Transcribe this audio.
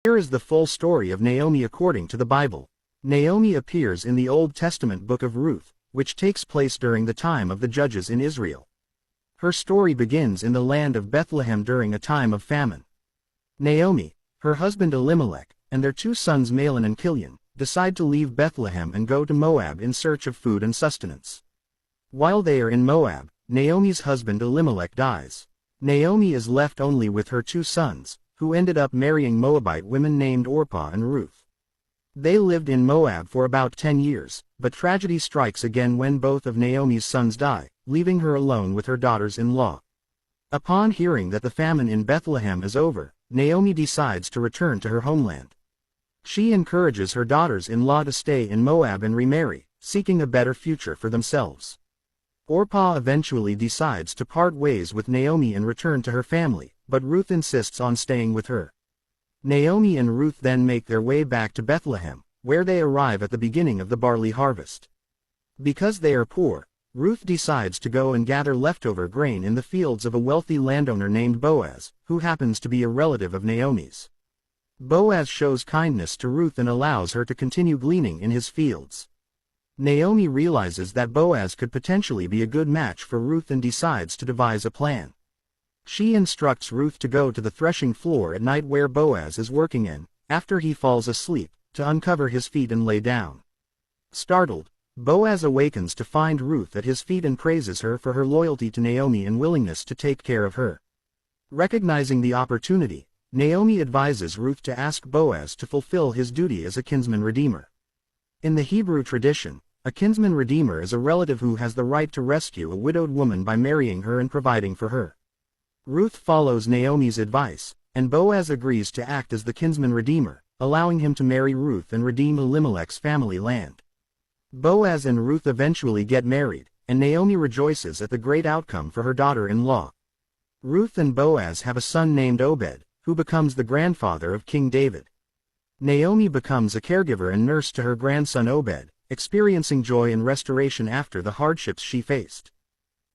Here is the full story of Naomi according to the Bible. Naomi appears in the Old Testament book of Ruth, which takes place during the time of the judges in Israel. Her story begins in the land of Bethlehem during a time of famine. Naomi, her husband Elimelech, and their two sons Mahlon and Chilion, decide to leave Bethlehem and go to Moab in search of food and sustenance. While they are in Moab, Naomi's husband Elimelech dies. Naomi is left only with her two sons, who ended up marrying Moabite women named Orpah and Ruth. They lived in Moab for about 10 years, but tragedy strikes again when both of Naomi's sons die, leaving her alone with her daughters-in-law. Upon hearing that the famine in Bethlehem is over, Naomi decides to return to her homeland. She encourages her daughters-in-law to stay in Moab and remarry, seeking a better future for themselves. Orpah eventually decides to part ways with Naomi and return to her family, but Ruth insists on staying with her. Naomi and Ruth then make their way back to Bethlehem, where they arrive at the beginning of the barley harvest. Because they are poor, Ruth decides to go and gather leftover grain in the fields of a wealthy landowner named Boaz, who happens to be a relative of Naomi's. Boaz shows kindness to Ruth and allows her to continue gleaning in his fields. Naomi realizes that Boaz could potentially be a good match for Ruth and decides to devise a plan. She instructs Ruth to go to the threshing floor at night where Boaz is working in, after he falls asleep, to uncover his feet and lay down. Startled, Boaz awakens to find Ruth at his feet and praises her for her loyalty to Naomi and willingness to take care of her. Recognizing the opportunity, Naomi advises Ruth to ask Boaz to fulfill his duty as a kinsman redeemer. In the Hebrew tradition, a kinsman redeemer is a relative who has the right to rescue a widowed woman by marrying her and providing for her. Ruth follows Naomi's advice, and Boaz agrees to act as the kinsman redeemer, allowing him to marry Ruth and redeem Elimelech's family land. Boaz and Ruth eventually get married, and Naomi rejoices at the great outcome for her daughter-in-law. Ruth and Boaz have a son named Obed, who becomes the grandfather of King David. Naomi becomes a caregiver and nurse to her grandson Obed, experiencing joy and restoration after the hardships she faced.